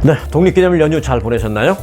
네, 독립기념일 연휴 잘 보내셨나요?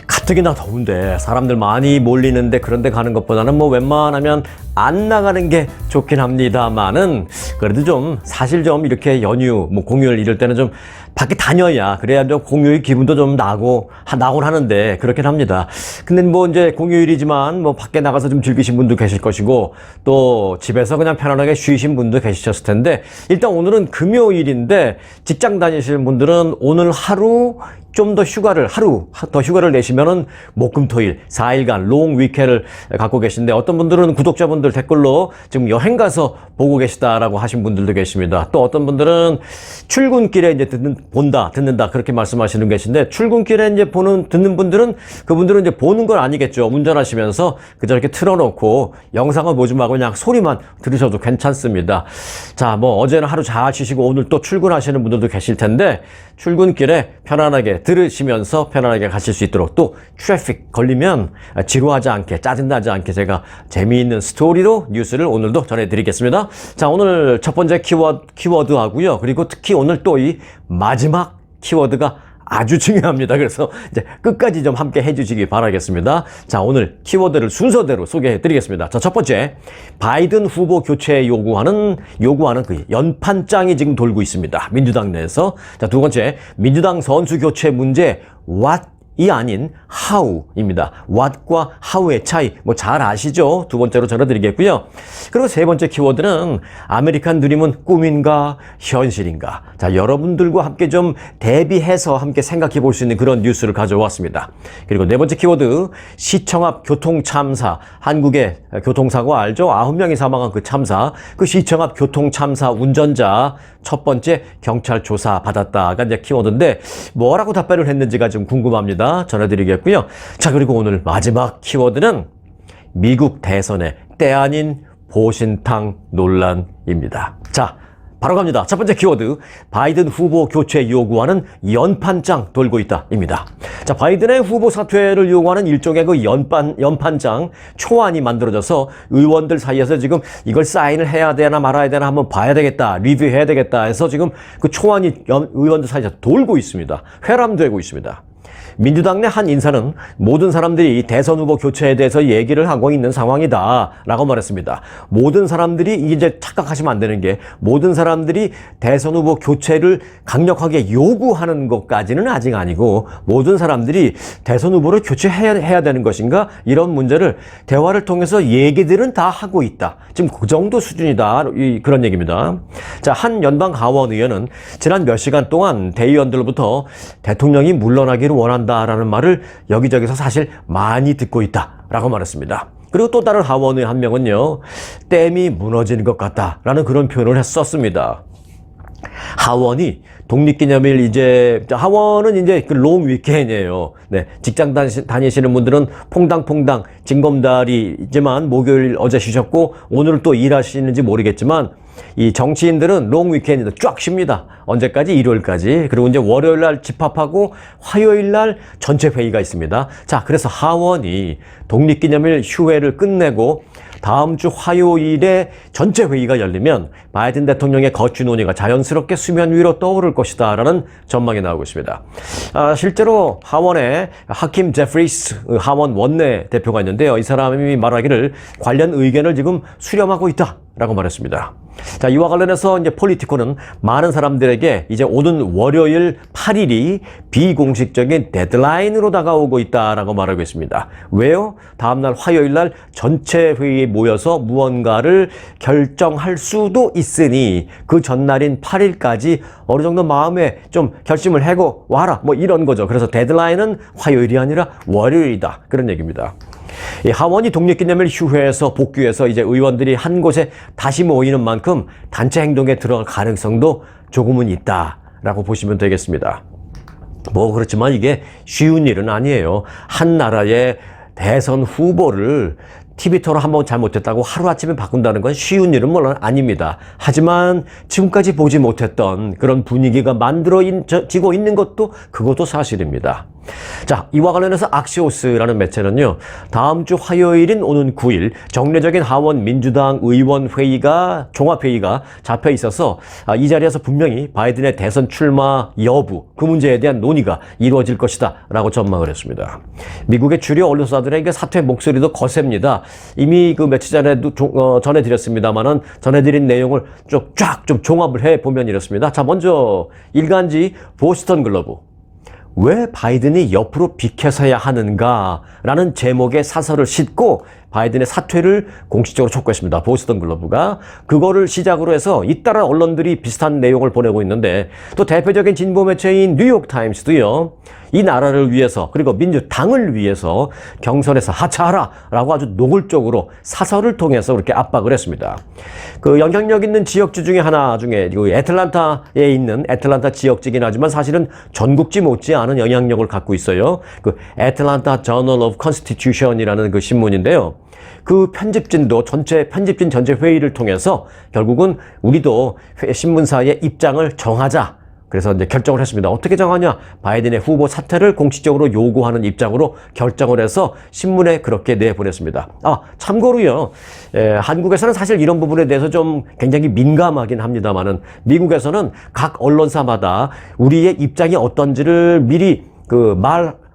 가뜩이나 더운데 사람들 많이 몰리는데 그런 데 가는 것보다는 뭐 웬만하면 안 나가는 게 좋긴 합니다만은 그래도 좀 사실 좀 이렇게 연휴 뭐 공휴일 이럴 때는 좀 밖에 다녀야 그래야 좀 공휴일 기분도 좀 나곤 하는데 그렇긴 합니다. 근데 뭐 이제 공휴일이지만 뭐 밖에 나가서 좀 즐기신 분도 계실 것이고 또 집에서 그냥 편안하게 쉬신 분도 계시셨을 텐데 일단 오늘은 금요일인데 직장 다니시는 분들은 오늘 하루 좀 더 하루 더 휴가를 내시면은 목금토일 4일간 롱 위켄을 갖고 계신데 어떤 분들은 구독자분들 댓글로 지금 여행 가서 보고 계시다라고 하신 분들도 계십니다. 또 어떤 분들은 출근길에 이제 듣는다 그렇게 말씀하시는 계신데 출근길에 이제 듣는 분들은 그분들은 이제 보는 건 아니겠죠. 운전하시면서 그저 이렇게 틀어놓고 영상을 보지 말고 그냥 소리만 들으셔도 괜찮습니다. 자, 뭐 어제는 하루 잘 쉬시고 오늘 또 출근하시는 분들도 계실 텐데 출근길에 편안하게 들으시면서 편안하게 가실 수 있도록 또 트래픽 걸리면 지루하지 않게 짜증나지 않게 제가 재미있는 스토리로 뉴스를 오늘도 전해드리겠습니다. 자, 오늘 첫 번째 키워드 하고요. 그리고 특히 오늘 또 이 마지막 키워드가 아주 중요합니다. 그래서 이제 끝까지 좀 함께 해주시기 바라겠습니다. 자, 오늘 키워드를 순서대로 소개해드리겠습니다. 자, 첫 번째, 바이든 후보 교체 요구하는 그 연판장이 지금 돌고 있습니다. 민주당 내에서. 자, 두 번째, 민주당 선수 교체 문제 what이 아닌 how입니다. what과 how의 차이 뭐 잘 아시죠? 두 번째로 전해드리겠고요. 그리고 세 번째 키워드는 아메리칸 드림은 꿈인가 현실인가. 자, 여러분들과 함께 좀 대비해서 함께 생각해 볼 수 있는 그런 뉴스를 가져왔습니다. 그리고 네 번째 키워드 시청 앞 교통참사. 한국의 교통사고 알죠? 9명이 사망한 그 참사. 그 시청 앞 교통참사 운전자 첫 번째 경찰 조사 받았다가 이제 키워드인데 뭐라고 답변을 했는지가 좀 궁금합니다. 전해드리겠고요. 자, 그리고 오늘 마지막 키워드는 미국 대선의 때 아닌 보신탕 논란입니다. 자, 바로 갑니다. 첫 번째 키워드, 바이든 후보 교체 요구하는 연판장 돌고 있다입니다. 자, 바이든의 후보 사퇴를 요구하는 일종의 그 연판장 초안이 만들어져서 의원들 사이에서 지금 이걸 사인을 해야 되나 말아야 되나 한번 봐야 되겠다, 리뷰해야 되겠다 해서 지금 그 초안이 의원들 사이에서 돌고 있습니다. 회람되고 있습니다. 민주당 내 한 인사는 모든 사람들이 대선 후보 교체에 대해서 얘기를 하고 있는 상황이다 라고 말했습니다. 모든 사람들이 이제 착각하시면 안 되는 게 모든 사람들이 대선 후보 교체를 강력하게 요구하는 것까지는 아직 아니고 모든 사람들이 대선 후보를 교체해야 되는 것인가 이런 문제를 대화를 통해서 얘기들은 다 하고 있다. 지금 그 정도 수준이다. 그런 얘기입니다. 자, 한 연방 하원 의원은 지난 몇 시간 동안 대의원들로부터 대통령이 물러나기를 원한다라는 말을 여기저기서 사실 많이 듣고 있다라고 말했습니다. 그리고 또 다른 하원의 한 명은요, 댐이 무너지는 것 같다라는 그런 표현을 썼습니다. 하원이 독립기념일 하원은 이제 그 롱 위켄이에요. 네. 직장 다니시는 분들은 퐁당퐁당 징검다리지만 목요일 어제 쉬셨고 오늘은 또 일하시는지 모르겠지만 이 정치인들은 롱 위켄인데 쫙 쉽니다. 언제까지? 일요일까지. 그리고 이제 월요일 날 집합하고 화요일 날 전체 회의가 있습니다. 자, 그래서 하원이 독립기념일 휴회를 끝내고 다음 주 화요일에 전체 회의가 열리면 바이든 대통령의 거취 논의가 자연스럽게 수면 위로 떠오를 것이다 라는 전망이 나오고 있습니다. 실제로 하원에 하킴 제프리스 하원 원내 대표가 있는데요. 이 사람이 말하기를 관련 의견을 지금 수렴하고 있다 라고 말했습니다. 자, 이와 관련해서 이제 폴리티코는 많은 사람들에게 이제 오는 월요일 8일이 비공식적인 데드라인으로 다가오고 있다라고 말하고 있습니다. 왜요? 다음날 화요일 날 전체 회의에 모여서 무언가를 결정할 수도 있으니 그 전날인 8일까지 어느 정도 마음에 좀 결심을 하고 와라. 뭐 이런 거죠. 그래서 데드라인은 화요일이 아니라 월요일이다. 그런 얘기입니다. 이 하원이 독립기념일 휴회에서 복귀해서 이제 의원들이 한 곳에 다시 모이는 만큼 단체 행동에 들어갈 가능성도 조금은 있다라고 보시면 되겠습니다. 뭐 그렇지만 이게 쉬운 일은 아니에요. 한 나라의 대선 후보를 TV토로 한번 잘못했다고 하루아침에 바꾼다는 건 쉬운 일은 물론 아닙니다. 하지만 지금까지 보지 못했던 그런 분위기가 만들어지고 있는 것도 그것도 사실입니다. 자, 이와 관련해서 악시오스라는 매체는요, 다음 주 화요일인 오는 9일 정례적인 하원 민주당 의원 회의가 종합회의가 잡혀 있어서 이 자리에서 분명히 바이든의 대선 출마 여부, 그 문제에 대한 논의가 이루어질 것이다 라고 전망을 했습니다. 미국의 주류 언론사들에게 사퇴 목소리도 거셉니다. 이미 그 며칠 전에도 전해드렸습니다만은 전해드린 내용을 쫙 좀 종합을 해보면 이렇습니다. 자, 먼저 일간지 보스턴 글로브. 왜 바이든이 옆으로 비켜서야 하는가? 라는 제목의 사설을 싣고 바이든의 사퇴를 공식적으로 촉구했습니다. 보스턴 글로브가. 그거를 시작으로 해서 잇따라 언론들이 비슷한 내용을 보내고 있는데, 또 대표적인 진보 매체인 뉴욕타임스도요, 이 나라를 위해서 그리고 민주당을 위해서 경선에서 하차하라 라고 아주 노골적으로 사설을 통해서 그렇게 압박을 했습니다. 그 영향력 있는 지역주 중에 하나 중에 애틀란타에 있는 애틀란타 지역지긴 하지만 사실은 전국지 못지않은 영향력을 갖고 있어요. 그 애틀란타 저널 오브 컨스티튜션이라는 그 신문인데요. 그 편집진 전체 회의를 통해서 결국은 우리도 신문사의 입장을 정하자. 그래서 이제 결정을 했습니다. 어떻게 정하냐? 바이든의 후보 사퇴를 공식적으로 요구하는 입장으로 결정을 해서 신문에 그렇게 내보냈습니다. 참고로요, 한국에서는 사실 이런 부분에 대해서 좀 굉장히 민감하긴 합니다만은 미국에서는 각 언론사마다 우리의 입장이 어떤지를 미리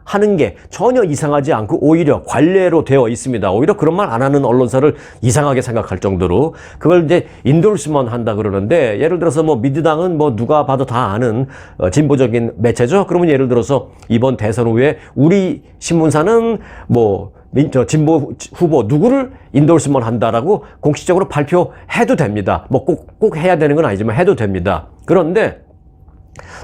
하는 게 전혀 이상하지 않고 오히려 관례로 되어 있습니다. 오히려 그런 말 안 하는 언론사를 이상하게 생각할 정도로 그걸 이제 인도스먼 한다 그러는데, 예를 들어서 뭐 민주당은 뭐 누가 봐도 다 아는 진보적인 매체죠. 그러면 예를 들어서 이번 대선 후에 우리 신문사는 뭐 진보 후보 누구를 인도스먼 한다라고 공식적으로 발표해도 됩니다. 뭐 꼭 해야 되는 건 아니지만 해도 됩니다. 그런데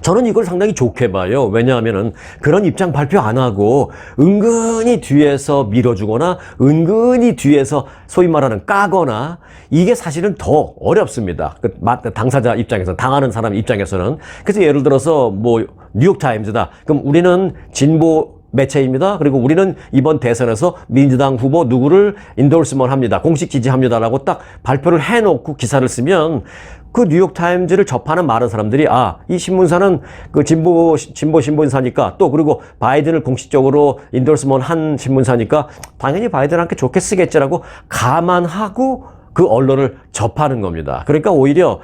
저는 이걸 상당히 좋게 봐요. 왜냐하면은 그런 입장 발표 안 하고 은근히 뒤에서 밀어주거나 은근히 뒤에서 소위 말하는 까거나, 이게 사실은 더 어렵습니다. 당사자 입장에서, 당하는 사람 입장에서는. 그래서 예를 들어서 뭐 뉴욕타임즈다. 그럼 우리는 진보 매체입니다. 그리고 우리는 이번 대선에서 민주당 후보 누구를 인도스먼 합니다. 공식 지지합니다라고 딱 발표를 해놓고 기사를 쓰면 그 뉴욕타임즈를 접하는 많은 사람들이 이 신문사는 그 진보 신문사니까, 또 그리고 바이든을 공식적으로 인도스먼 한 신문사니까 당연히 바이든한테 좋게 쓰겠지라고 감안하고 그 언론을 접하는 겁니다. 그러니까 오히려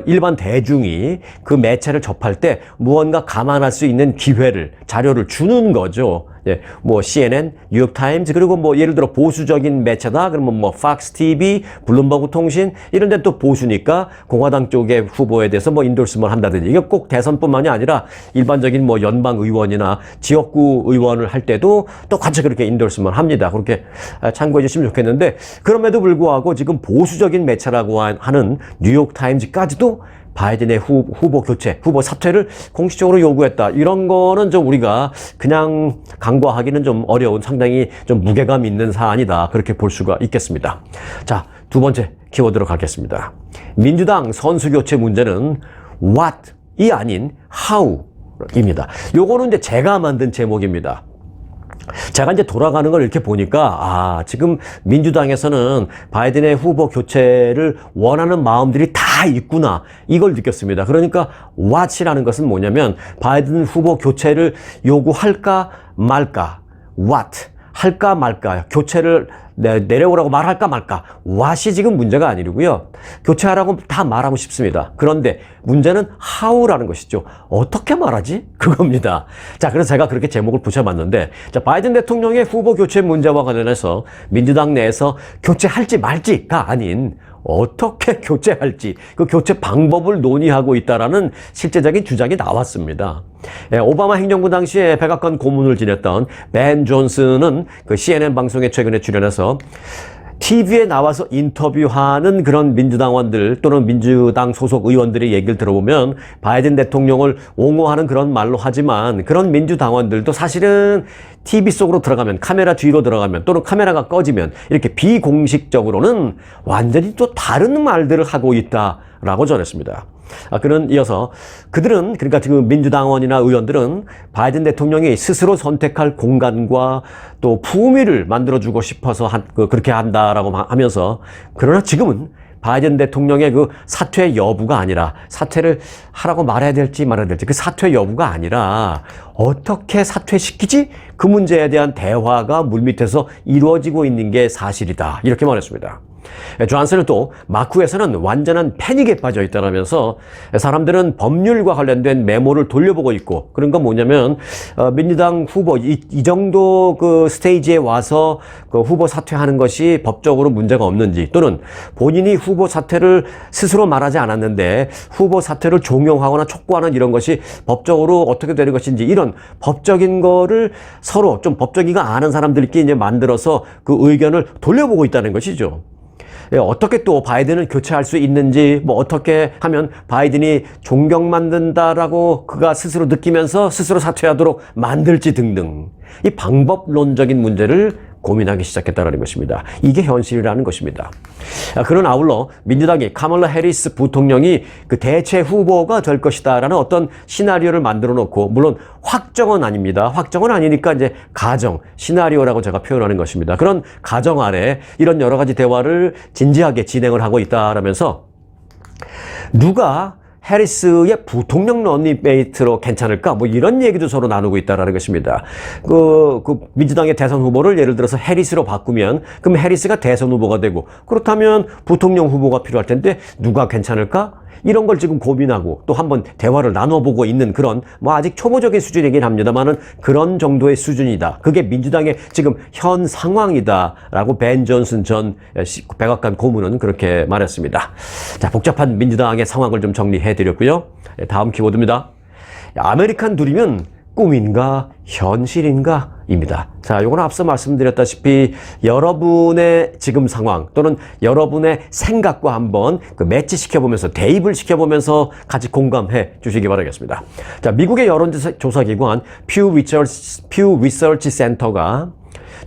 일반 대중이 그 매체를 접할 때 무언가 감안할 수 있는 기회를, 자료를 주는 거죠. 예, 뭐 CNN, 뉴욕타임즈, 그리고 뭐 예를 들어 보수적인 매체다 그러면 뭐 팍스 TV, 블룸버그 통신 이런 데 또 보수니까 공화당 쪽의 후보에 대해서 뭐 인도스먼 한다든지, 이게 꼭 대선뿐만이 아니라 일반적인 뭐 연방 의원이나 지역구 의원을 할 때도 똑같이 그렇게 인도스먼 합니다. 그렇게 참고해 주시면 좋겠는데, 그럼에도 불구하고 지금 보수적인 매체라고 하는 뉴욕타임즈까지도 바이든의 후보 교체, 후보 사퇴를 공식적으로 요구했다. 이런 거는 좀 우리가 그냥 간과하기는 좀 어려운, 상당히 좀 무게감 있는 사안이다. 그렇게 볼 수가 있겠습니다. 자, 두 번째 키워드로 가겠습니다. 민주당 선수 교체 문제는 what이 아닌 how입니다. 요거는 이제 제가 만든 제목입니다. 제가 이제 돌아가는 걸 이렇게 보니까 지금 민주당에서는 바이든의 후보 교체를 원하는 마음들이 다 있구나, 이걸 느꼈습니다. 그러니까 what이라는 것은 뭐냐면 바이든 후보 교체를 요구할까 말까, what 할까 말까, 교체를 내려오라고 말할까 말까, what이 지금 문제가 아니고요. 교체하라고 다 말하고 싶습니다. 그런데 문제는 how라는 것이죠. 어떻게 말하지? 그겁니다. 자, 그래서 제가 그렇게 제목을 붙여봤는데, 자, 바이든 대통령의 후보 교체 문제와 관련해서 민주당 내에서 교체할지 말지가 아닌 어떻게 교체할지, 그 교체 방법을 논의하고 있다라는 실제적인 주장이 나왔습니다. 오바마 행정부 당시에 백악관 고문을 지냈던 벤 존슨은 그 CNN 방송에 최근에 출연해서 TV에 나와서 인터뷰하는 그런 민주당원들 또는 민주당 소속 의원들의 얘기를 들어보면 바이든 대통령을 옹호하는 그런 말로 하지만, 그런 민주당원들도 사실은 TV 속으로 들어가면, 카메라 뒤로 들어가면 또는 카메라가 꺼지면 이렇게 비공식적으로는 완전히 또 다른 말들을 하고 있다라고 전했습니다. 이어서 그들은, 그러니까 지금 민주당원이나 의원들은 바이든 대통령이 스스로 선택할 공간과 또 품위를 만들어주고 싶어서 그렇게 한다라고 하면서, 그러나 지금은 바이든 대통령의 그 사퇴 여부가 아니라 사퇴를 하라고 말해야 될지 말아야 될지 그 사퇴 여부가 아니라 어떻게 사퇴시키지? 그 문제에 대한 대화가 물밑에서 이루어지고 있는 게 사실이다. 이렇게 말했습니다. 존슨은 또 마쿠에서는 완전한 패닉에 빠져 있다면서 사람들은 법률과 관련된 메모를 돌려보고 있고 그런 건 뭐냐면 민주당 후보 이 정도 그 스테이지에 와서 그 후보 사퇴하는 것이 법적으로 문제가 없는지 또는 본인이 후보 사퇴를 스스로 말하지 않았는데 후보 사퇴를 종용하거나 촉구하는 이런 것이 법적으로 어떻게 되는 것인지 이런 법적인 거를 서로 좀 법적이가 아는 사람들끼리 이제 만들어서 그 의견을 돌려보고 있다는 것이죠. 어떻게 또 바이든을 교체할 수 있는지 뭐 어떻게 하면 바이든이 존경받는다라고 그가 스스로 느끼면서 스스로 사퇴하도록 만들지 등등 이 방법론적인 문제를 고민하기 시작했다는 것입니다. 이게 현실이라는 것입니다. 그런 아울러 민주당이 카멀라 해리스 부통령이 그 대체 후보가 될 것이다라는 어떤 시나리오를 만들어 놓고 물론 확정은 아닙니다. 확정은 아니니까 이제 가정, 시나리오라고 제가 표현하는 것입니다. 그런 가정 아래 이런 여러 가지 대화를 진지하게 진행을 하고 있다라면서 누가 해리스의 부통령 러닝메이트로 괜찮을까? 뭐 이런 얘기도 서로 나누고 있다라는 것입니다. 그 민주당의 대선 후보를 예를 들어서 해리스로 바꾸면 그럼 해리스가 대선 후보가 되고 그렇다면 부통령 후보가 필요할 텐데 누가 괜찮을까? 이런 걸 지금 고민하고 또 한번 대화를 나눠보고 있는 그런 뭐 아직 초보적인 수준이긴 합니다만은 그런 정도의 수준이다. 그게 민주당의 지금 현 상황이다라고 벤 존슨 전 백악관 고문은 그렇게 말했습니다. 자, 복잡한 민주당의 상황을 좀 정리해드렸고요. 다음 키워드입니다. 아메리칸 드림은 꿈인가 현실인가 입니다. 자, 요건 앞서 말씀드렸다시피 여러분의 지금 상황 또는 여러분의 생각과 한번 그 매치시켜보면서 대입을 시켜보면서 같이 공감해 주시기 바라겠습니다. 자, 미국의 여론조사기관 퓨 리서치 센터가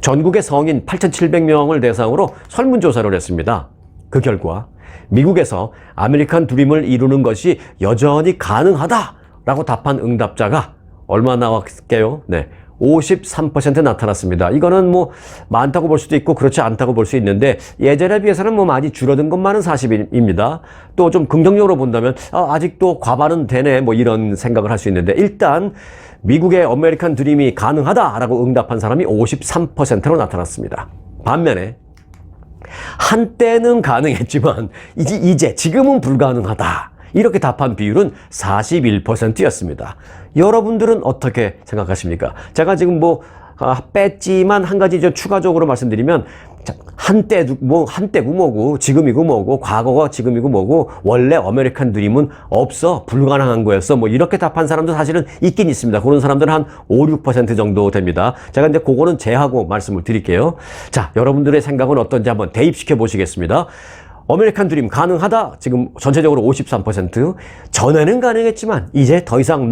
전국의 성인 8,700명을 대상으로 설문조사를 했습니다. 그 결과 미국에서 아메리칸 드림을 이루는 것이 여전히 가능하다라고 답한 응답자가 얼마 나왔게요? 네. 53% 나타났습니다. 이거는 뭐 많다고 볼 수도 있고 그렇지 않다고 볼 수 있는데 예전에 비해서는 뭐 많이 줄어든 것만은 사실입니다. 또 좀 긍정적으로 본다면 아직도 과반은 되네 뭐 이런 생각을 할 수 있는데 일단 미국의 아메리칸 드림이 가능하다라고 응답한 사람이 53%로 나타났습니다. 반면에 한때는 가능했지만 지금은 불가능하다. 이렇게 답한 비율은 41%였습니다. 여러분들은 어떻게 생각하십니까? 제가 지금 뺐지만 한 가지 추가적으로 말씀드리면 한때고 뭐고 지금이고 뭐고 과거가 지금이고 뭐고 원래 아메리칸 드림은 없어 불가능한 거였어 뭐 이렇게 답한 사람도 사실은 있긴 있습니다. 그런 사람들은 한 5-6% 정도 됩니다. 제가 이제 그거는 제하고 말씀을 드릴게요. 자, 여러분들의 생각은 어떤지 한번 대입시켜 보시겠습니다. 아메리칸 드림 가능하다. 지금 전체적으로 53%. 전에는 가능했지만 이제 더 이상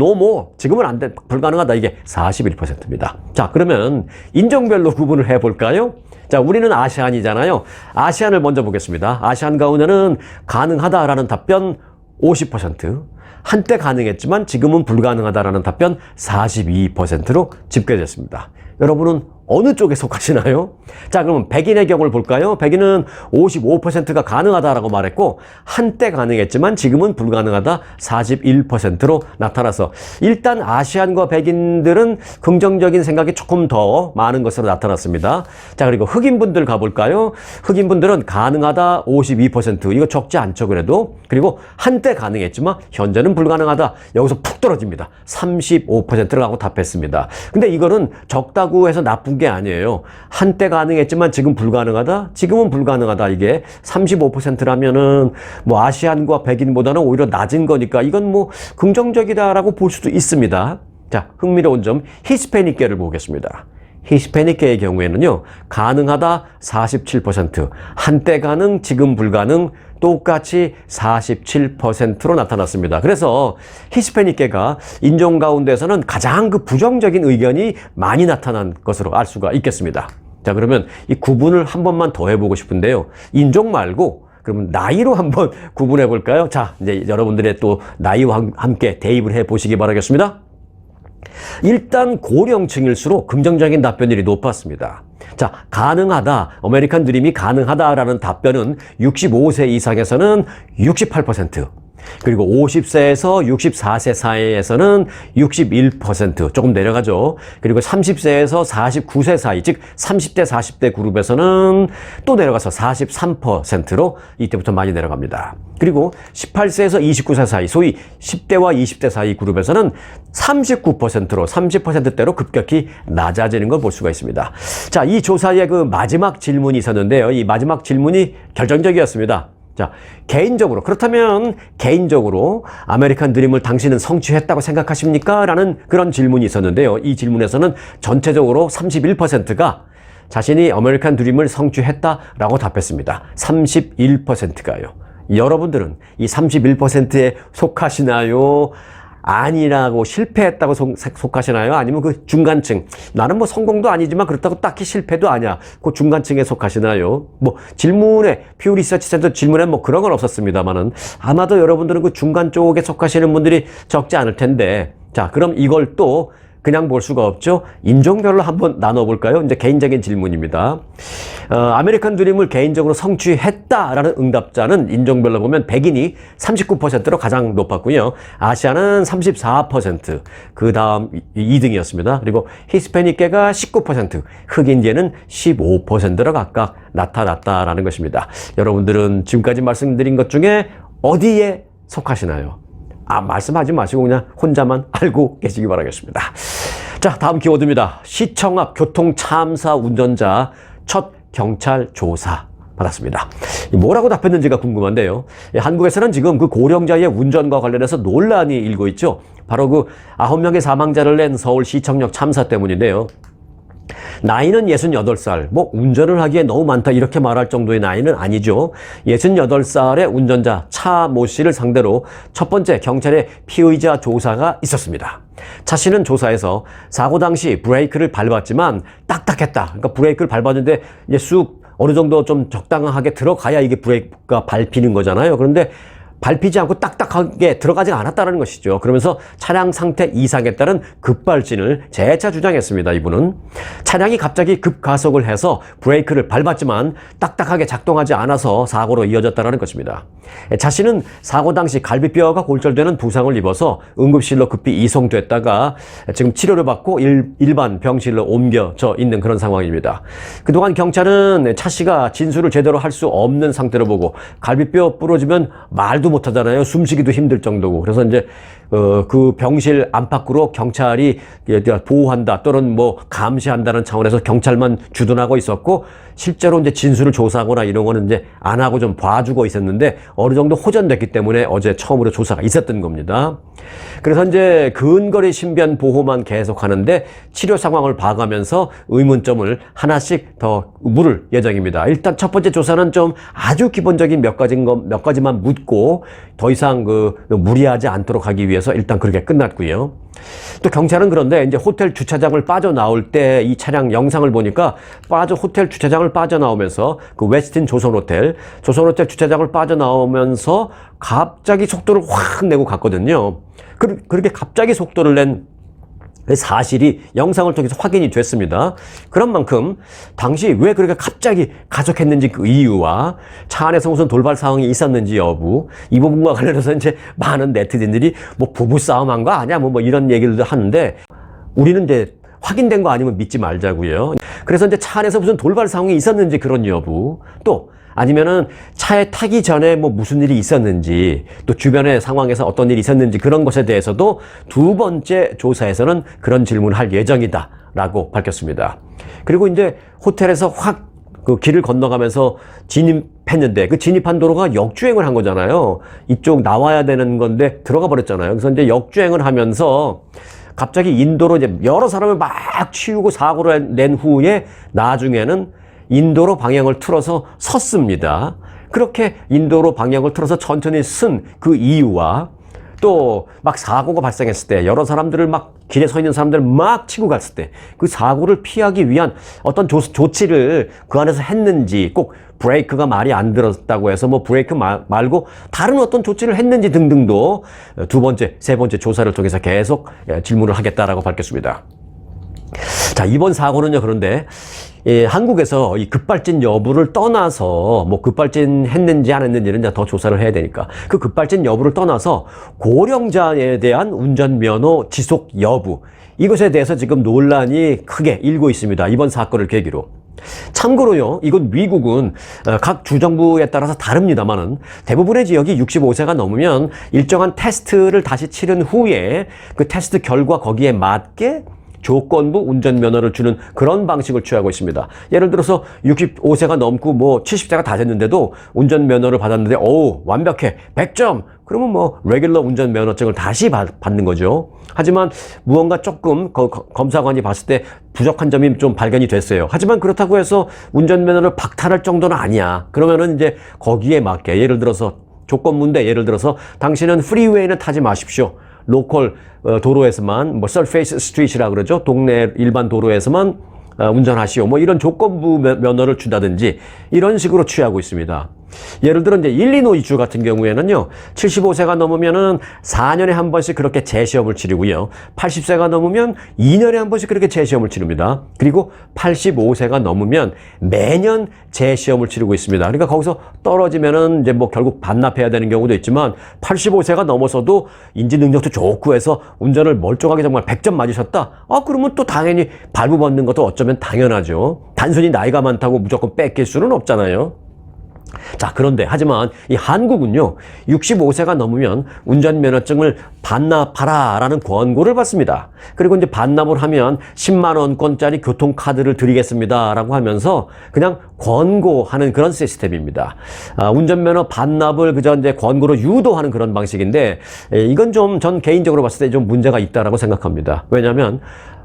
지금은 안 돼. 불가능하다. 이게 41%입니다. 자, 그러면 인종별로 구분을 해볼까요? 자, 우리는 아시안이잖아요. 아시안을 먼저 보겠습니다. 아시안 가운데는 가능하다라는 답변 50%. 한때 가능했지만 지금은 불가능하다라는 답변 42%로 집계됐습니다. 여러분은 어느 쪽에 속하시나요? 자, 그러면 백인의 경우를 볼까요? 백인은 55%가 가능하다라고 말했고 한때 가능했지만 지금은 불가능하다 41%로 나타나서 일단 아시안과 백인들은 긍정적인 생각이 조금 더 많은 것으로 나타났습니다. 자, 그리고 흑인분들 가볼까요? 흑인분들은 가능하다 52%. 이거 적지 않죠, 그래도. 그리고 한때 가능했지만 현재는 불가능하다. 여기서 푹 떨어집니다. 35%라고 답했습니다. 근데 이거는 적다고 해서 나쁜 게 아니에요. 한때 가능했지만 지금 불가능하다? 지금은 불가능하다. 이게 35%라면은 뭐 아시안과 백인보다는 오히려 낮은 거니까 이건 뭐 긍정적이다라고 볼 수도 있습니다. 자, 흥미로운 점 히스패닉계를 보겠습니다. 히스패닉계의 경우에는요, 가능하다 47%, 한때 가능, 지금 불가능, 똑같이 47%로 나타났습니다. 그래서 히스패닉계가 인종 가운데서는 가장 그 부정적인 의견이 많이 나타난 것으로 알 수가 있겠습니다. 자, 그러면 이 구분을 한 번만 더 해보고 싶은데요. 인종 말고 그러면 나이로 한번 구분해 볼까요? 자, 이제 여러분들의 또 나이와 함께 대입을 해 보시기 바라겠습니다. 일단 고령층일수록 긍정적인 답변율이 높았습니다. 자, 가능하다. 아메리칸 드림이 가능하다라는 답변은 65세 이상에서는 68%. 그리고 50세에서 64세 사이에서는 61%, 조금 내려가죠. 그리고 30세에서 49세 사이, 즉 30대, 40대 그룹에서는 또 내려가서 43%로 이때부터 많이 내려갑니다. 그리고 18세에서 29세 사이, 소위 10대와 20대 사이 그룹에서는 39%로 30%대로 급격히 낮아지는 걸 볼 수가 있습니다. 자, 이 조사의 그 마지막 질문이 있었는데요. 이 마지막 질문이 결정적이었습니다. 자, 개인적으로, 그렇다면 개인적으로 아메리칸 드림을 당신은 성취했다고 생각하십니까? 라는 그런 질문이 있었는데요. 이 질문에서는 전체적으로 31%가 자신이 아메리칸 드림을 성취했다라고 답했습니다. 31%가요. 여러분들은 이 31%에 속하시나요? 아니라고 실패했다고 속하시나요? 아니면 그 중간층, 나는 뭐 성공도 아니지만 그렇다고 딱히 실패도 아니야, 그 중간층에 속하시나요? 뭐 질문에, 퓨 리서치 센터 질문에 뭐 그런 건 없었습니다만은 아마도 여러분들은 그 중간 쪽에 속하시는 분들이 적지 않을 텐데, 자, 그럼 이걸 또 그냥 볼 수가 없죠. 인종별로 한번 나눠볼까요? 이제 개인적인 질문입니다. 아메리칸 드림을 개인적으로 성취했다라는 응답자는 인종별로 보면 백인이 39%로 가장 높았고요. 아시아는 34%, 그 다음 2등이었습니다. 그리고 히스패닉계가 19%, 흑인계는 15%로 각각 나타났다라는 것입니다. 여러분들은 지금까지 말씀드린 것 중에 어디에 속하시나요? 말씀하지 마시고 그냥 혼자만 알고 계시기 바라겠습니다. 자, 다음 키워드입니다. 시청 앞 교통참사 운전자 첫 경찰 조사 받았습니다. 뭐라고 답했는지가 궁금한데요. 한국에서는 지금 그 고령자의 운전과 관련해서 논란이 일고 있죠. 바로 그 9명의 사망자를 낸 서울시청역 참사 때문인데요. 나이는 68살, 뭐 운전을 하기에 너무 많다 이렇게 말할 정도의 나이는 아니죠. 68살의 운전자 차 모 씨를 상대로 첫 번째 경찰의 피의자 조사가 있었습니다. 차 씨는 조사에서 사고 당시 브레이크를 밟았지만 딱딱했다. 그러니까 브레이크를 밟았는데 이제 쑥 어느 정도 좀 적당하게 들어가야 이게 브레이크가 밟히는 거잖아요. 그런데 밟히지 않고 딱딱하게 들어가지 않았다는 것이죠. 그러면서 차량 상태 이상에 따른 급발진을 재차 주장했습니다. 이분은 차량이 갑자기 급가속을 해서 브레이크를 밟았지만 딱딱하게 작동하지 않아서 사고로 이어졌다는 것입니다. 자신은 사고 당시 갈비뼈가 골절되는 부상을 입어서 응급실로 급히 이송됐다가 지금 치료를 받고 일반 병실로 옮겨져 있는 그런 상황입니다. 그동안 경찰은 차 씨가 진술을 제대로 할 수 없는 상태로 보고 갈비뼈 부러지면 말도 못하잖아요. 숨쉬기도 힘들 정도고. 그래서 이제 그 병실 안팎으로 경찰이 보호한다 또는 뭐 감시한다는 차원에서 경찰만 주둔하고 있었고, 실제로 이제 진술을 조사하거나 이런 거는 이제 안 하고 좀 봐주고 있었는데 어느 정도 호전됐기 때문에 어제 처음으로 조사가 있었던 겁니다. 그래서 이제 근거리 신변 보호만 계속 하는데 치료 상황을 봐가면서 의문점을 하나씩 더 물을 예정입니다. 일단 첫 번째 조사는 좀 아주 기본적인 몇 가지만 묻고 더 이상 무리하지 않도록 하기 위해서 일단 그렇게 끝났고요. 또 경찰은 그런데 이제 호텔 주차장을 빠져나올 때 이 차량 영상을 보니까 호텔 주차장을 빠져나오면서 그 웨스틴 조선호텔 주차장을 빠져나오면서 갑자기 속도를 확 내고 갔거든요. 그렇게 갑자기 속도를 낸 사실이 영상을 통해서 확인이 됐습니다. 그런 만큼 당시 왜 그렇게 갑자기 가속했는지 그 이유와 차 안에서 무슨 돌발 상황이 있었는지 여부, 이 부분과 관련해서 이제 많은 네티즌들이 뭐 부부싸움한 거 아니야 뭐 이런 얘기를 하는데, 우리는 이제 확인된 거 아니면 믿지 말자고요. 그래서 이제 차 안에서 무슨 돌발 상황이 있었는지 그런 여부, 또 아니면은 차에 타기 전에 뭐 무슨 일이 있었는지, 또 주변의 상황에서 어떤 일이 있었는지 그런 것에 대해서도 두 번째 조사에서는 그런 질문을 할 예정이다라고 밝혔습니다. 그리고 이제 호텔에서 확 그 길을 건너가면서 진입했는데 그 진입한 도로가 역주행을 한 거잖아요. 이쪽 나와야 되는 건데 들어가 버렸잖아요. 그래서 이제 역주행을 하면서 갑자기 인도로 이제 여러 사람을 막 치우고 사고를 낸 후에 나중에는 인도로 방향을 틀어서 섰습니다. 그렇게 인도로 방향을 틀어서 천천히 쓴 그 이유와 또 막 사고가 발생했을 때 여러 사람들을 막 길에 서 있는 사람들을 막 치고 갔을 때 그 사고를 피하기 위한 어떤 조치를 그 안에서 했는지, 꼭 브레이크가 말이 안 들었다고 해서 뭐 브레이크 말고 다른 어떤 조치를 했는지 등등도 두 번째, 세 번째 조사를 통해서 계속 질문을 하겠다라고 밝혔습니다. 자, 이번 사고는요, 그런데 한국에서 이 급발진 여부를 떠나서 뭐 급발진 했는지 안 했는지는 이제 더 조사를 해야 되니까 그 급발진 여부를 떠나서 고령자에 대한 운전면허 지속 여부 이것에 대해서 지금 논란이 크게 일고 있습니다. 이번 사건을 계기로. 참고로요, 이건 미국은 각 주정부에 따라서 다릅니다만은 대부분의 지역이 65세가 넘으면 일정한 테스트를 다시 치른 후에 그 테스트 결과 거기에 맞게 조건부 운전면허를 주는 그런 방식을 취하고 있습니다. 예를 들어서 65세가 넘고 뭐 70세가 다 됐는데도 운전면허를 받았는데 완벽해 100점 그러면 뭐 레귤러 운전면허증을 다시 받는 거죠. 하지만 무언가 조금 검사관이 봤을 때 부족한 점이 좀 발견이 됐어요. 하지만 그렇다고 해서 운전면허를 박탈할 정도는 아니야. 그러면은 이제 거기에 맞게 예를 들어서 조건부인데 예를 들어서 당신은 프리웨이는 타지 마십시오. 로컬 도로에서만 뭐 서페이스 스트리트라 그러죠. 동네 일반 도로에서만 운전하시오. 뭐 이런 조건부 면허를 준다든지 이런 식으로 취하고 있습니다. 예를 들어 이제 일리노이 주 같은 경우에는요. 75세가 넘으면은 4년에 한 번씩 그렇게 재시험을 치르고요. 80세가 넘으면 2년에 한 번씩 그렇게 재시험을 치릅니다. 그리고 85세가 넘으면 매년 재시험을 치르고 있습니다. 그러니까 거기서 떨어지면은 이제 뭐 결국 반납해야 되는 경우도 있지만 85세가 넘어서도 인지 능력도 좋고 해서 운전을 멀쩡하게 정말 100점 맞으셨다. 그러면 또 당연히 발부받는 것도 어쩌면 당연하죠. 단순히 나이가 많다고 무조건 뺏길 수는 없잖아요. 자, 그런데 하지만 이 한국은요 65세가 넘으면 운전면허증을 반납하라 라는 권고를 받습니다. 그리고 이제 반납을 하면 10만 원권짜리 교통카드를 드리겠습니다 라고 하면서 그냥 권고하는 그런 시스템입니다. 운전면허 반납을 그저 이제 권고로 유도하는 그런 방식인데 이건 좀 전 개인적으로 봤을 때 좀 문제가 있다라고 생각합니다. 왜냐하면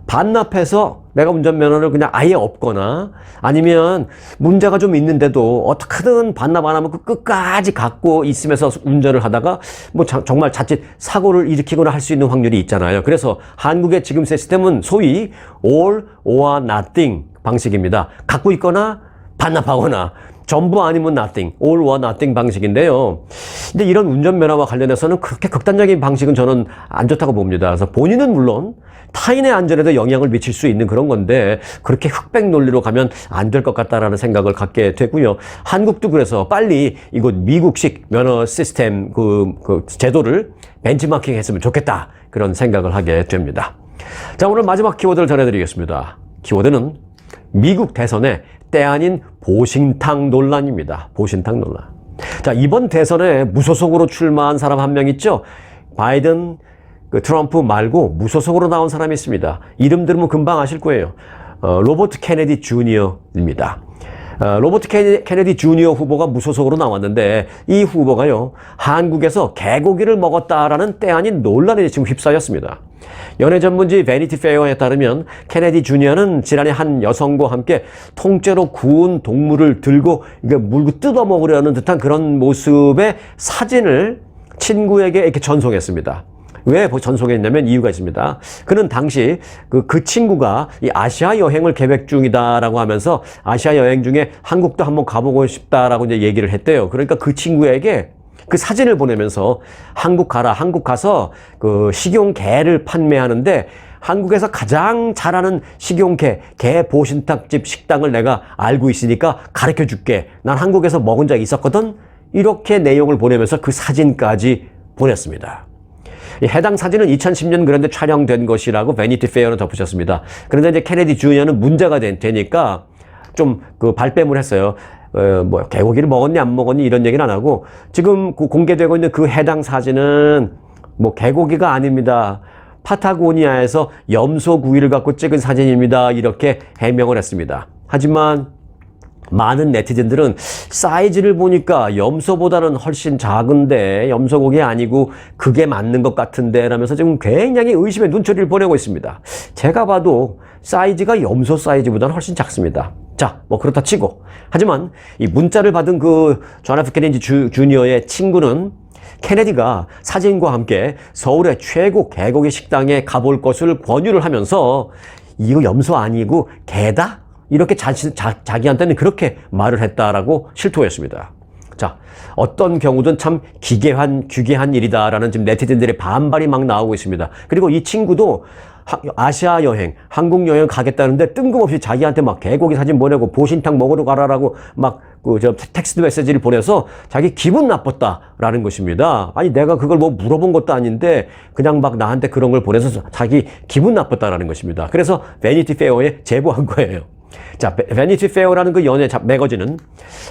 반납해서 내가 운전면허를 그냥 아예 없거나 아니면 문제가 좀 있는데도 어떻게든 반납 안 하면 끝까지 갖고 있으면서 운전을 하다가 뭐 정말 자칫 사고를 일으키거나 할 수 있는 확률이 있잖아요. 그래서 한국의 지금 시스템은 소위 all or nothing 방식입니다. 갖고 있거나 반납하거나 전부 아니면 nothing, all or nothing 방식인데요. 근데 이런 운전면허와 관련해서는 그렇게 극단적인 방식은 저는 안 좋다고 봅니다. 그래서 본인은 물론 타인의 안전에도 영향을 미칠 수 있는 그런 건데 그렇게 흑백 논리로 가면 안 될 것 같다라는 생각을 갖게 되고요. 한국도 그래서 빨리 이곳 미국식 면허 시스템 그 제도를 벤치마킹 했으면 좋겠다. 그런 생각을 하게 됩니다. 자, 오늘 마지막 키워드를 전해드리겠습니다. 키워드는 미국 대선의 때 아닌 보신탕 논란입니다. 보신탕 논란. 자, 이번 대선에 무소속으로 출마한 사람 한 명 있죠? 바이든, 트럼프 말고 무소속으로 나온 사람이 있습니다. 이름 들으면 금방 아실 거예요. 로버트 케네디 주니어입니다. 로버트 케네디 주니어 후보가 무소속으로 나왔는데 이 후보가요, 한국에서 개고기를 먹었다라는 때 아닌 논란에 지금 휩싸였습니다. 연예 전문지 베니티 페어에 따르면 케네디 주니어는 지난해 한 여성과 함께 통째로 구운 동물을 들고 물고 뜯어 먹으려는 듯한 그런 모습의 사진을 친구에게 이렇게 전송했습니다. 왜 전송했냐면 이유가 있습니다. 그는 당시 그 친구가 이 아시아 여행을 계획 중이다라고 하면서 아시아 여행 중에 한국도 한번 가보고 싶다라고 이제 얘기를 했대요. 그러니까 그 친구에게 그 사진을 보내면서 한국 가라. 한국 가서 그 식용게를 판매하는데 한국에서 가장 잘하는 식용게, 게 보신탕집 식당을 내가 알고 있으니까 가르쳐 줄게. 난 한국에서 먹은 적 있었거든. 이렇게 내용을 보내면서 그 사진까지 보냈습니다. 해당 사진은 2010년 그런데 촬영된 것이라고 베니티 페어는 덧붙였습니다. 그런데 이제 케네디 주니어는 문제가 되니까 좀 그 발뺌을 했어요. 뭐 개고기를 먹었니 안 먹었니 이런 얘기는 안 하고 지금 공개되고 있는 그 해당 사진은 뭐 개고기가 아닙니다. 파타고니아에서 염소구이를 갖고 찍은 사진입니다. 이렇게 해명을 했습니다. 하지만 많은 네티즌들은 사이즈를 보니까 염소보다는 훨씬 작은데 염소고기 아니고 그게 맞는 것 같은데 라면서 지금 굉장히 의심의 눈초리를 보내고 있습니다. 제가 봐도 사이즈가 염소 사이즈보다는 훨씬 작습니다. 자, 뭐 그렇다 치고 하지만 이 문자를 받은 그 존 F 케네디 주니어의 친구는 케네디가 사진과 함께 서울의 최고 개고기 식당에 가볼 것을 권유를 하면서 이거 염소 아니고 개다? 이렇게 자기한테는 그렇게 말을 했다라고 실토했습니다. 자, 어떤 경우든 참 기괴한 일이다라는 지금 네티즌들의 반발이 막 나오고 있습니다. 그리고 이 친구도 아시아 여행, 한국 여행 가겠다는데 뜬금없이 자기한테 막 개고기 사진 보내고 보신탕 먹으러 가라라고 막 텍스트 메시지를 보내서 자기 기분 나빴다라는 것입니다. 아니 내가 그걸 뭐 물어본 것도 아닌데 그냥 막 나한테 그런 걸 보내서 자기 기분 나빴다라는 것입니다. 그래서 베니티 페어에 제보한 거예요. 자, 베니티 페어라는 그 연예 매거진은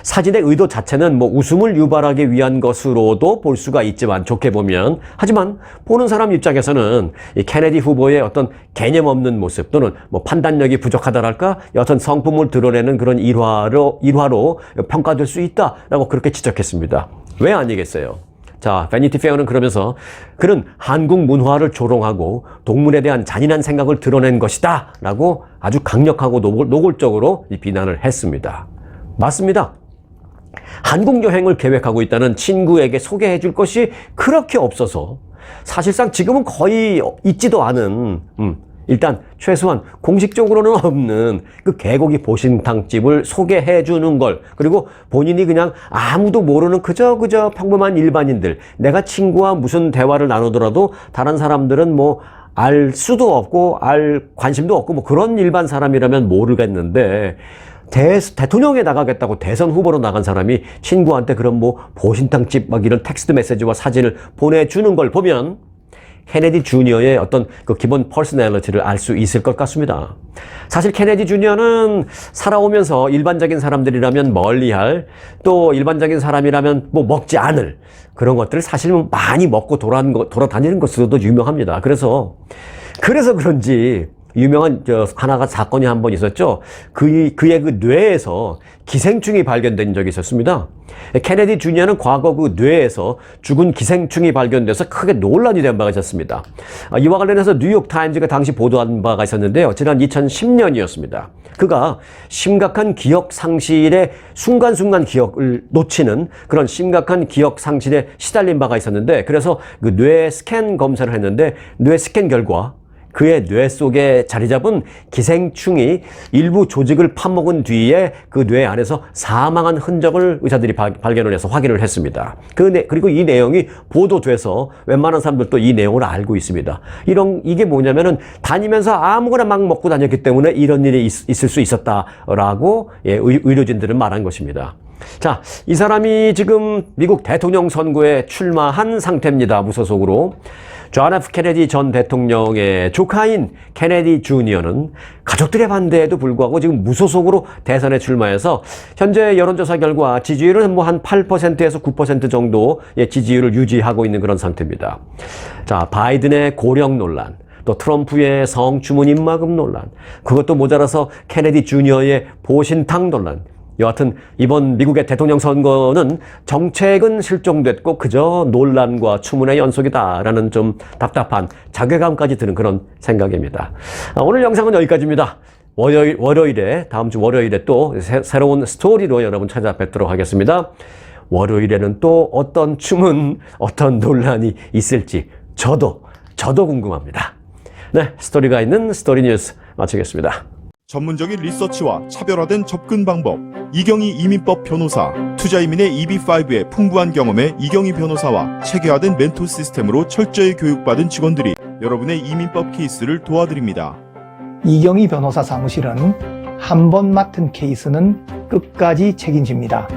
사진의 의도 자체는 뭐 웃음을 유발하기 위한 것으로도 볼 수가 있지만 좋게 보면 하지만 보는 사람 입장에서는 이 케네디 후보의 어떤 개념 없는 모습 또는 뭐 판단력이 부족하다랄까 여튼 성품을 드러내는 그런 일화로 평가될 수 있다라고 그렇게 지적했습니다. 왜 아니겠어요? 자, 베니티 페어는 그러면서 그는 한국 문화를 조롱하고 동물에 대한 잔인한 생각을 드러낸 것이다 라고 아주 강력하고 노골적으로 비난을 했습니다. 맞습니다. 한국 여행을 계획하고 있다는 친구에게 소개해 줄 것이 그렇게 없어서 사실상 지금은 거의 있지도 않은 일단 최소한 공식적으로는 없는 그 개고기 보신탕집을 소개해 주는 걸 그리고 본인이 그냥 아무도 모르는 그저 평범한 일반인들 내가 친구와 무슨 대화를 나누더라도 다른 사람들은 뭐 알 수도 없고 알 관심도 없고 뭐 그런 일반 사람이라면 모르겠는데 대통령에 나가겠다고 대선 후보로 나간 사람이 친구한테 그런 뭐 보신탕집 막 이런 텍스트 메시지와 사진을 보내주는 걸 보면 케네디 주니어의 어떤 그 기본 퍼스널리티를 알 수 있을 것 같습니다. 사실 케네디 주니어는 살아오면서 일반적인 사람들이라면 멀리할 또 일반적인 사람이라면 뭐 먹지 않을 그런 것들을 사실 많이 먹고 돌아다니는 것으로도 유명합니다. 그래서 그런지 유명한 하나가 사건이 한 번 있었죠. 그의 그 뇌에서 기생충이 발견된 적이 있었습니다. 케네디 주니어는 과거 그 뇌에서 죽은 기생충이 발견돼서 크게 논란이 된 바가 있었습니다. 이와 관련해서 뉴욕타임즈가 당시 보도한 바가 있었는데요. 지난 2010년이었습니다. 그가 심각한 기억 상실에 순간순간 기억을 놓치는 그런 심각한 기억 상실에 시달린 바가 있었는데 그래서 그 뇌 스캔 검사를 했는데 뇌 스캔 결과 그의 뇌 속에 자리 잡은 기생충이 일부 조직을 파먹은 뒤에 그 뇌 안에서 사망한 흔적을 의사들이 발견을 해서 확인을 했습니다. 그리고 이 내용이 보도돼서 웬만한 사람들도 이 내용을 알고 있습니다. 이게 뭐냐면은 다니면서 아무거나 막 먹고 다녔기 때문에 이런 일이 있을 수 있었다라고 의료진들은 말한 것입니다. 자, 이 사람이 지금 미국 대통령 선거에 출마한 상태입니다. 무소속으로. 존 F. 케네디 전 대통령의 조카인 케네디 주니어는 가족들의 반대에도 불구하고 지금 무소속으로 대선에 출마해서 현재 여론조사 결과 지지율은 뭐 한 8%에서 9% 정도의 지지율을 유지하고 있는 그런 상태입니다. 자, 바이든의 고령 논란. 또 트럼프의 성추문 입막음 논란. 그것도 모자라서 케네디 주니어의 보신탕 논란. 여하튼 이번 미국의 대통령 선거는 정책은 실종됐고 그저 논란과 추문의 연속이다라는 좀 답답한 자괴감까지 드는 그런 생각입니다. 오늘 영상은 여기까지입니다. 월요일에 다음 주 월요일에 또 새로운 스토리로 여러분 찾아뵙도록 하겠습니다. 월요일에는 또 어떤 추문, 어떤 논란이 있을지 저도 궁금합니다. 네, 스토리가 있는 스토리 뉴스 마치겠습니다. 전문적인 리서치와 차별화된 접근 방법, 이경희 이민법 변호사, 투자이민의 EB5의 풍부한 경험에 이경희 변호사와 체계화된 멘토 시스템으로 철저히 교육받은 직원들이 여러분의 이민법 케이스를 도와드립니다. 이경희 변호사 사무실은 한 번 맡은 케이스는 끝까지 책임집니다.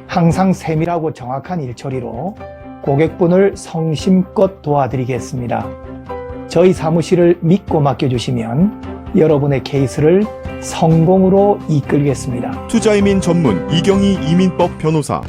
항상 세밀하고 정확한 일처리로 고객분을 성심껏 도와드리겠습니다. 저희 사무실을 믿고 맡겨주시면 여러분의 케이스를 성공으로 이끌겠습니다. 투자이민 전문 이경희 이민법 변호사.